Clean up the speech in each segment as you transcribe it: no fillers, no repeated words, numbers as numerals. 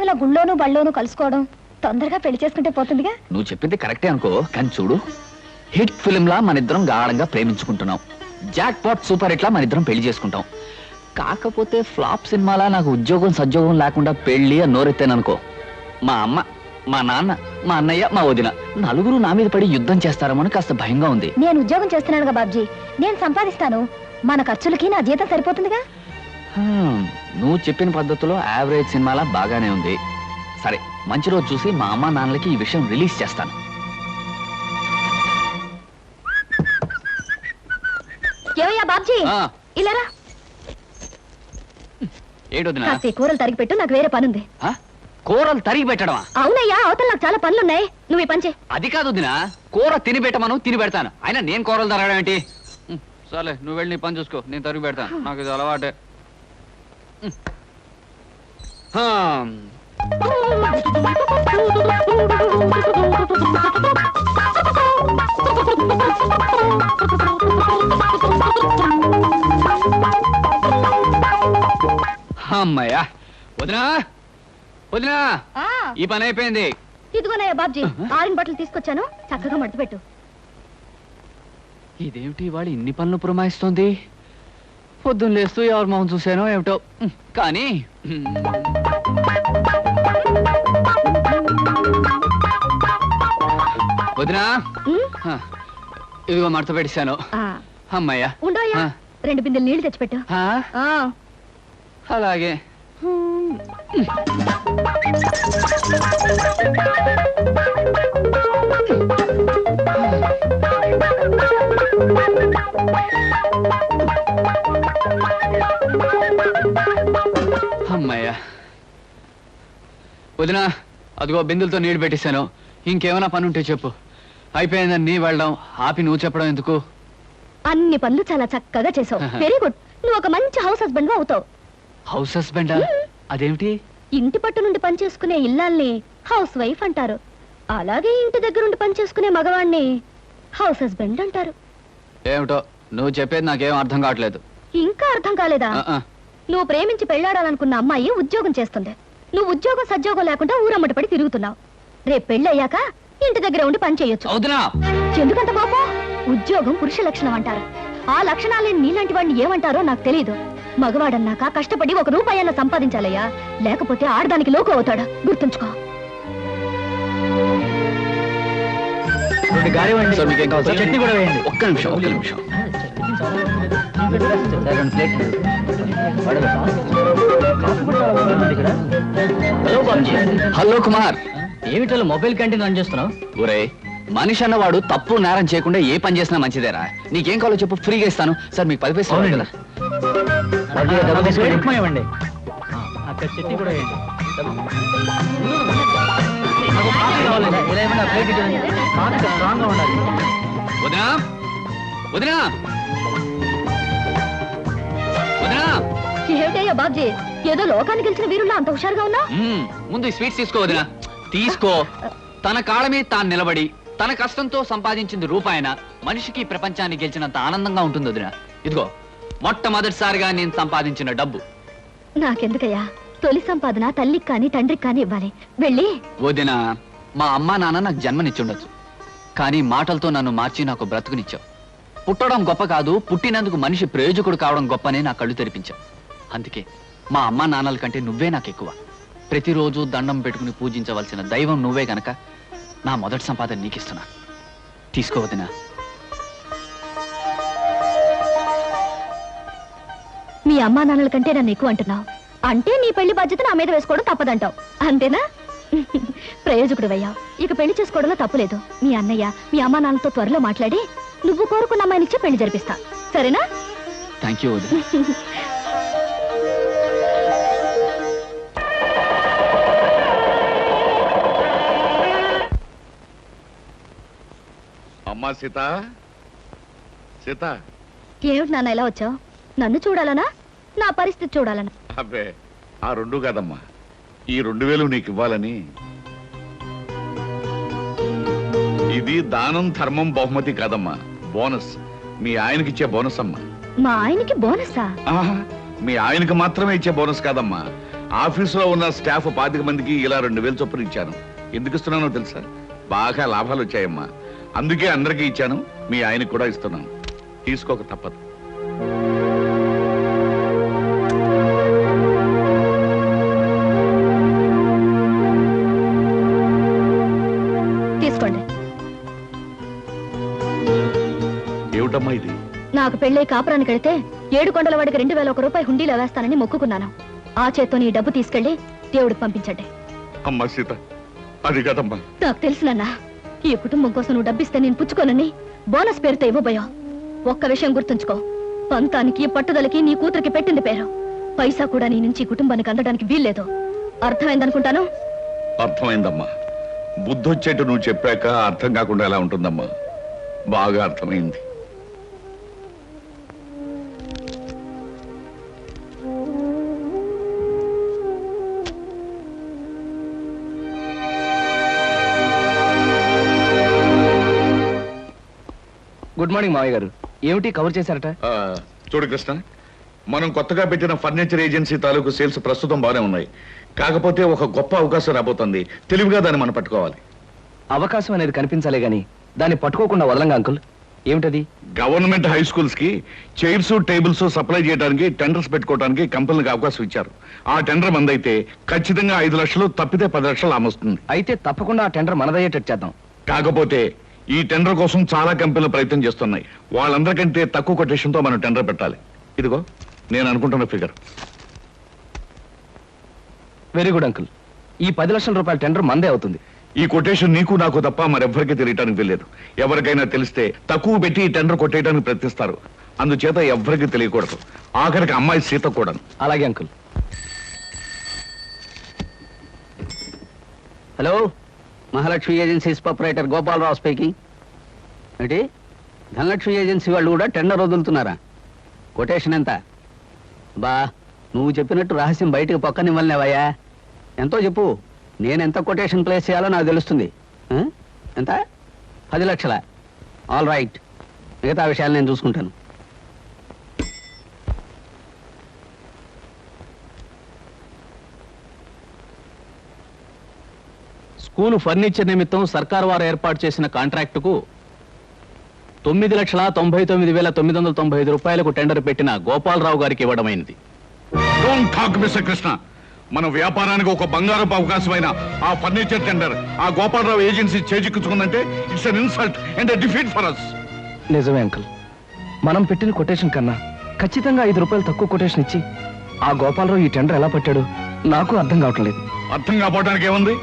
ఇలా గుళ్ళోనూ బళ్ళోనూ కలుసుకోవడం, తొందరగా పెళ్లి చేసుకుంటే పోతుందిగా. నువ్వు చెప్పింది కరెక్టే అనుకో, కానీ చూడు, హిట్ ఫిల్మ్ లా మన ఇద్దరం గాఢంగా ప్రేమించుకుంటున్నాం. జాక్ పాట్ సూపర్ హిట్ లా మన ఇద్దరం పెళ్లి చేసుకుంటాం. కాకపోతే ఫ్లాప్ సినిమాలా నాకు ఉద్యోగం సద్యోగం లేకుండా పెళ్లి అని నోరెత్తాననుకో, మా అమ్మ, మా నాన్న, మా అన్నయ్య, మా వదిన నలుగురు నా మీద పడి యుద్ధం చేస్తారేమో కాస్త భయంగా ఉంది. నేను ఉద్యోగం చేస్తున్నానుగా బాబ్జీ, నేను సంపాదిస్తాను. మన ఖర్చులకి నా జీతం సరిపోతుందిగా. నువ్వు చెప్పిన పద్ధతిలో యావరేజ్ సినిమాలా బాగానే ఉంది. సరే, మంచి రోజు చూసి మా అమ్మ నాన్నలకి ఈ విషయం రిలీజ్ చేస్తాను. ఏమయ్యా బాబ్జీ, ఇలారా. ఏంటొదినా? కూరలు తరిగి పెట్టు, నాకు వేరే పనుంది. కూరలు తరిగి పెట్టడమా? అవునయ్యా, అవతల నాకు చాలా పనులున్నాయి. నువ్వు ఈ పని చేయి. అది కాదు వదినా, కూర తిని పెట్టమను, తిని పెడతాను. అయినా నేను కూరలు తరగడం ఏంటి? సరే, నువ్వు వెళ్ళి నీ పని చూసుకో, నేను తరిగి పెడతాను. నాకు ఇది అలవాటే. అమ్మయ్యా, వదినా వదినా, ఈ పని అయిపోయింది. ఇదిగోనయ్యా బాబ్జీ, ఆరిన బట్టలు తీసుకొచ్చాను, చక్కగా మడతపెట్టు. ఇదేమిటి వాడు ఇన్ని పనులు పురమాయిస్తోంది? పొద్దున్న లేస్తూ ఎవరి మొహం చూశానో ఏమిటో. కానీ వదినా, ఇదిగో మడత పెట్టేశాను. అమ్మయ్యా, ఉండోయ్యా, 2 బిందెలు నీళ్లు తెచ్చిపెట్టు. అలాగే. అమ్మయ్యా, వదినా, అదిగో బిందులతో నీళ్లు పెట్టేశాను. ఇంకేమైనా పని ఉంటే చెప్పు. అయిపోయిందని నీ వెళ్ళడం ఆపి నువ్వు చెప్పడం ఎందుకు? అన్ని పనులు చాలా చక్కగా చేసావు. Very good. నువ్వు ఒక మంచి హౌస్ హస్బెండ్ అవుతావు. హౌస్ హస్బెండా? అదేమిటి? ఇంటి పట్టు నుండి పని చేసుకునే ఇల్లాల్ని హౌస్ వైఫ్ అంటారు. అలాగే ఇంటి దగ్గర నుండి పని చేసుకునే మగవాణ్ణి హౌస్ హస్బెండ్ అంటారు. ఏమిటో నువ్వు చెప్పేది నాకేం అర్థం కావట్లేదు. ఇంకా అర్థం కాలేదా? నువ్వు ప్రేమించి పెళ్లాడాలనుకున్న అమ్మాయి ఉద్యోగం చేస్తుంది. నువ్వు ఉద్యోగం సద్యోగం లేకుండా ఊరమ్మటి పడి తిరుగుతున్నావు. రేపు పెళ్ళయ్యాక ఇంటి దగ్గర ఉండి పని చేయొచ్చు. ఎందుకంత పాపం? ఉద్యోగం పురుష లక్షణం అంటారు. ఆ లక్షణాలేని నీలాంటి వాడిని ఏమంటారో నాకు తెలియదు. మగవాడన్నాక కష్టపడి 1 రూపాయన్న సంపాదించాలయ్యా, లేకపోతే ఆడదానికి లోకు అవుతాడు. గుర్తుంచుకో. ఒక్క నిమిషం. హలో కుమార్, ఏమిటో మొబైల్ క్యాంటీన్ రన్ చేస్తున్నావు? ఒరే, మనిషి అన్నవాడు తప్పు నేరం చేయకుండా ఏ పని చేసినా మంచిదేరా. నీకేం కావాలో చెప్పు, ఫ్రీగా ఇస్తాను. సార్ మీకు 10 పైసలు కదా. ఇవ్వండి. అక్కడ చట్నీ కూడా వేయండి. వదినా వదినా వదినా. ఏమిటయ్యా బాబ్జీ, ఏదో లోకానికి గెలిచిన వీరుల్లో అంత హుషారుగా ఉన్నా? ముందు ఈ స్వీట్స్ తీసుకో వదినా, తీసుకో. తన కాళ్ళ మీద తాను నిలబడి తన కష్టంతో సంపాదించింది రూపాయన మనిషికి ప్రపంచాన్ని గెలిచినంత ఆనందంగా ఉంటుంది వదినా. ఇదిగో మొట్టమొదటిసారిగా నేను సంపాదించిన డబ్బు. నాకెందుకయ్యా, తొలి సంపాదన తల్లికి కానీ తండ్రికి కానీ ఇవ్వాలి. వెళ్ళి. వదినా, మా అమ్మా నాన్న నాకు జన్మనిచ్చుండొచ్చు, కానీ మాటలతో నన్ను మార్చి నాకు బ్రతుకునిచ్చావు. పుట్టడం గొప్ప కాదు, పుట్టినందుకు మనిషి ప్రయోజకుడు కావడం గొప్పనే నా కళ్ళు తెరిపించావు. అందుకే మా అమ్మా నాన్నల కంటే నువ్వే నాకు ఎక్కువ. ప్రతిరోజు దండం పెట్టుకుని పూజించవలసిన దైవం నువ్వే గనక నా మొదటి సంపాదన నీకిస్తున్నా. తీసుకోవద్దునా. మీ అమ్మా నాన్నల కంటే నన్ను ఎక్కువ అంటున్నావు అంటే నీ పెళ్లి బాధ్యత నా మీద వేసుకోవడం తప్పదంటావు, అంతేనా? ప్రయోజకుడు అయ్యావు, ఇక పెళ్లి చేసుకోవడంలో తప్పులేదు. మీ అన్నయ్య మీ అమ్మా నాన్నలతో త్వరలో మాట్లాడి నువ్వు కోరుకున్న అమ్మాయినిచ్చే పెళ్లి జరిపిస్తా, సరేనా? Thank you. అమ్మా సీత, సీత. ఏమిటి నాన్న ఎలా వచ్చావు? నన్ను చూడాలనా నా పరిస్థితి చూడాలనా? అబ్బే, ఆ 2 కాదమ్మా, ఈ 2000 నీకు ఇవ్వాలని. ఇది దానం ధర్మం బహుమతి కాదమ్మా, బోనస్. మీ ఆయనకి ఇచ్చే బోనస్ అమ్మా. మా ఆయనకి బోనసా? మీ ఆయనకి మాత్రమే ఇచ్చే బోనస్ కాదమ్మా, ఆఫీసులో ఉన్న స్టాఫ్ 25 మందికి ఇలా 2000 చొప్పున ఇచ్చాను. ఎందుకు ఇస్తున్నానో తెలుసా? బాగా లాభాలు వచ్చాయమ్మా, అందుకే అందరికీ ఇచ్చాను. మీ ఆయనకు కూడా ఇస్తున్నాను, తీసుకోక తప్పదు. తీసుకోండి. ఏమిటమ్మా ఇది? నాకు పెళ్ళై కాపురానికి వెళితే 7 కొండల వాడికి 2001 రూపాయి హుండీలో వేస్తానని మొక్కుకున్నాను. ఆ చేత్తో నీ డబ్బు తీసుకెళ్లి దేవుడికి పంపించండి. అమ్మా సీత, అది కదమ్మా. నాకు తెలుసునన్నా, ఈ కుటుంబం కోసం నువ్వు డబ్బిస్తే నేను పుచ్చుకోనని బోనస్ పేరుతో ఇవ్వబోయా. ఒక్క విషయం గుర్తుంచుకో, పంతానికి పట్టుదలకి నీ కూతురికి పెట్టింది పేరు. పైసా కూడా నీ నుంచి ఈ కుటుంబానికి అందడానికి వీల్లేదు. అర్థమైందనుకుంటాను. అర్థమైందమ్మా. బుద్ధొచ్చేట్టు నువ్వు చెప్పాక అర్థం కాకుండా ఎలా ఉంటుందమ్మా? బాగా అర్థమైంది. గుడ్ మార్నింగ్ మావయ్య గారు. ఏమిటి కవర్ చేశారట? చూడు కృష్ణ, మనం కొత్తగా పెట్టిన ఫర్నిచర్ ఏజెన్సీ తాలూకు సేల్స్ ప్రస్తుతం బాగానే ఉన్నాయి. కాకపోతే ఒక గొప్ప అవకాశం రాబోతుంది. తెలివిగా దాన్ని మనం పట్టుకోవాలి. అవకాశం అనేది కనిపించాలే గాని దాన్ని పట్టుకోకుండా వదలంగా అంకుల్. ఏమిటది? గవర్నమెంట్ హై స్కూల్స్ కి చైర్స్ టేబుల్స్ సప్లై చేయడానికి టెండర్స్ పెట్టుకోవడానికి కంపెనీలకు అవకాశం ఇచ్చారు. ఆ టెండర్ మందైతే ఖచ్చితంగా 5 లక్షలు, తప్పితే 10 లక్షలు ఆమొస్తుంది. అయితే తప్పకుండా ఆ టెండర్ మనదయ్యేటట్టు చేద్దాం. కాకపోతే ఈ టెండర్ కోసం చాలా కంపెనీలు ప్రయత్నం చేస్తున్నాయి. వాళ్ళందరికంటే తక్కువ కొటేషన్ తో మనం టెండర్ పెట్టాలి. ఇదిగో నేను అనుకుంటున్న ఫిగర్. Very good uncle. ఈ 10 లక్షల రూపాయల టెండర్ మందే అవుతుంది. ఈ కొటేషన్ నీకు నాకు తప్ప మరెవ్వరికీ తెలియటానికి తెలియదు. ఎవరికైనా తెలిస్తే తక్కువ పెట్టి ఈ టెండర్ కొట్టేయడానికి ప్రయత్నిస్తారు. అందుచేత ఎవ్వరికీ తెలియకూడదు. ఆఖరికి అమ్మాయి సీత కూడా. అలాగే uncle. Hello, Mahalakshmi agencies proprietor Gopalarao speaking. ఏంటి, ధనలక్ష్మి ఏజెన్సీ వాళ్ళు కూడా టెండర్ వదులుతున్నారా? కొటేషన్ ఎంత? బా, నువ్వు చెప్పినట్టు రహస్యం బయటకు పక్కనివ్వలేవయ్యా. ఎంతో చెప్పు, నేను ఎంత కొటేషన్ ప్లేస్ చేయాలో నాకు తెలుస్తుంది. ఎంత? 10 లక్షల. ఆల్ రైట్, మిగతా విషయాలు నేను చూసుకుంటాను. స్కూలు ఫర్నిచర్ నిమిత్తం సర్కారు వారు ఏర్పాటు చేసిన కాంట్రాక్టుకు 9,99,995 రూపాయలకు టెండర్ పెట్టిన గోపాలరావు గారికి ఇవ్వడమైంది. Don't talk mister Krishna. మన వ్యాపారానికి ఒక బంగారపు అవకాశమైన ఆ ఫర్నిచర్ టెండర్ ఆ గోపాలరావు ఏజెన్సీ చేజిక్కుందంటే it's an insult and defeat for us. నిజమే అంకుల్. మనం పెట్టిన కొటేషన్ కన్నా ఖచ్చితంగా 5 రూపాయలు తక్కువ కొటేషన్ ఇచ్చి ఆ గోపాలరావు ఈ టెండర్ ఎలా పట్టాడు నాకు అర్థం కావట్లేదు. అర్థం కావడానికి ఏముంది?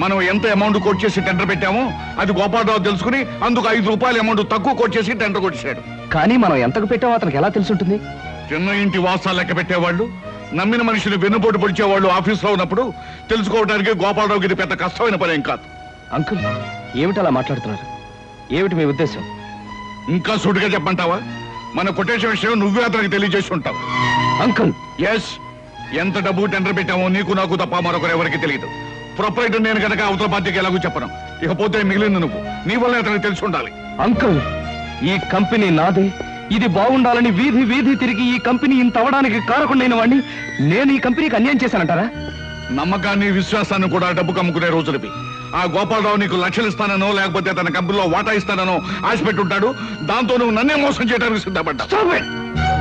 మనం ఎంత అమౌంట్ కోట్ చేసి టెండర్ పెట్టామో అది గోపాలరావు తెలుసుకుని అందుకు 5 రూపాయల అమౌంట్ తక్కువ కోట్ చేసి టెండర్ కొట్టేశాడు. కానీ మనం ఎంతకు పెట్టామో అతనికి ఎలా తెలుసుంటుంది? చిన్న ఇంటి వాసాలు లెక్క పెట్టేవాళ్ళు, నమ్మిన మనుషులు వెన్నుపోటు పొడిచేవాళ్ళు ఆఫీస్లో ఉన్నప్పుడు తెలుసుకోవడానికి గోపాలరావుకి ఇది పెద్ద కష్టమైన పని ఏం కాదు. అంకుల్, ఏమిటి అలా మాట్లాడుతున్నారు? ఏమిటి మీ ఉద్దేశం? ఇంకా సూటిగా చెప్పంటావా? మన కొటేషన్ విషయం నువ్వే అతనికి తెలియజేసి ఉంటావు. అంకుల్, ఎస్, ఎంత డబ్బు టెండర్ పెట్టామో నీకు నాకు తప్ప మరొకరు ఎవరికి తెలియదు. ప్రొపరేటర్ నేను కనుక అవతల పార్టీకి ఎలాగో చెప్పను. ఇకపోతే మిగిలింది నువ్వు. నీ వల్ల అతనికి తెలిసి ఉండాలి. అంకుల్, ఈ కంపెనీ నాదే. ఇది బాగుండాలని వీధి వీధి తిరిగి ఈ కంపెనీ ఇంత అవడానికి కారకుండైన వాడిని నేను ఈ కంపెనీకి అన్యాయం చేశానంటారా? నమ్మకాన్ని విశ్వాసాన్ని కూడా డబ్బు కమ్ముకునే రోజులవి. ఆ గోపాలరావు నీకు లక్షలు ఇస్తానో లేకపోతే తన కంపెనీలో వాటా ఇస్తానో ఆశ పెట్టుంటాడు. దాంతో నువ్వు నన్నే మోసం చేయడానికి సిద్ధపడ్డా.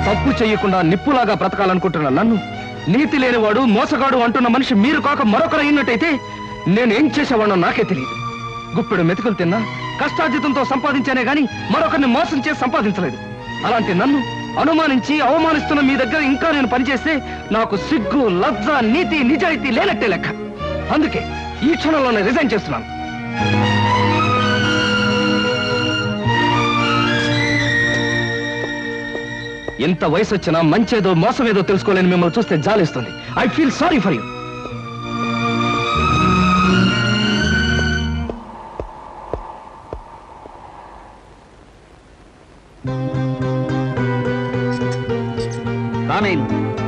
తప్పు చేయకుండా నిప్పులాగా బ్రతకాలనుకుంటున్న నన్ను నీతి లేనివాడు, మోసగాడు అంటున్న మనిషి మీరు కాక మరొకరు అయినట్టయితే నేనేం చేసేవాడో నాకే తెలియదు. గుప్పెడు మెతుకులు తిన్నా కష్టార్జితంతో సంపాదించానే గాని మరొకరిని మోసం చేసి సంపాదించలేదు. అలాంటి నన్ను అనుమానించి అవమానిస్తున్న మీ దగ్గర ఇంకా నేను పనిచేస్తే నాకు సిగ్గు, లజ్జ, నీతి, నిజాయితీ లేనట్టే లెక్క. అందుకే ఈ క్షణంలోనే రిజైన్ చేస్తున్నాను. ఎంత వయసు వచ్చినా మంచేదో మోసమేదో తెలుసుకోలేని మిమ్మల్ని చూస్తే జాలిస్తుంది. I feel sorry for you.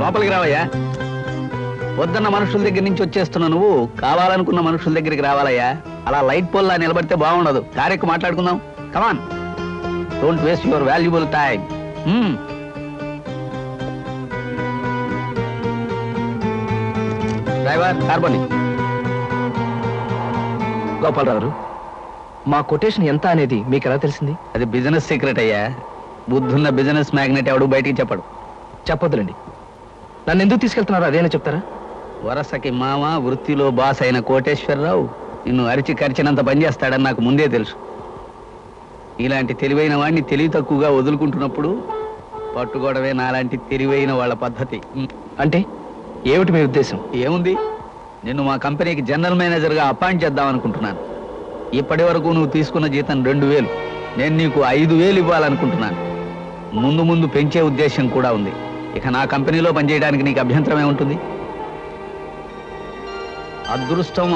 లోపలికి రావయ్యా. వద్దన్న మనుషుల దగ్గర నుంచి వచ్చేస్తున్నా నువ్వు కావాలనుకున్న మనుషుల దగ్గరికి రావాలయ్యా. అలా లైట్ పోల్లా నిలబడితే బాగుండదు. కారెక్కు మాట్లాడుకుందాం. Come on, don't waste your valuable time. Driver కార్బోని. గోపాలరావు గారు, మా కొటేషన్ ఎంత అనేది మీకు ఎలా తెలిసింది? అది బిజినెస్ సీక్రెట్ అయ్యా. బుద్ధున్న బిజినెస్ మ్యాగ్నెట్ ఎవడు బయటికి చెప్పడు. చెప్పొద్దులండి. నన్ను ఎందుకు తీసుకెళ్తున్నారో అదేనా చెప్తారా? వరసకి మామ, వృత్తిలో బాస్ అయిన కోటేశ్వరరావు నిన్ను అరిచి కరిచినంత పనిచేస్తాడని నాకు ముందే తెలుసు. ఇలాంటి తెలివైన వాడిని తెలివి తక్కువగా వదులుకుంటున్నప్పుడు పట్టుకోవడమే నాలాంటి తెలివైన వాళ్ళ పద్ధతి. అంటే ఏమిటి మీ ఉద్దేశం? ఏముంది, నిన్ను మా కంపెనీకి జనరల్ మేనేజర్గా అపాయింట్ చేద్దాం అనుకుంటున్నాను. ఇప్పటి వరకు నువ్వు తీసుకున్న జీతం 2000, నేను నీకు 5000 ఇవ్వాలనుకుంటున్నాను. ముందు ముందు పెంచే ఉద్దేశం కూడా ఉంది. ఇక నా కంపెనీలో పనిచేయడానికి నీకు అభ్యంతరమే ఉంటుంది. అదృష్టం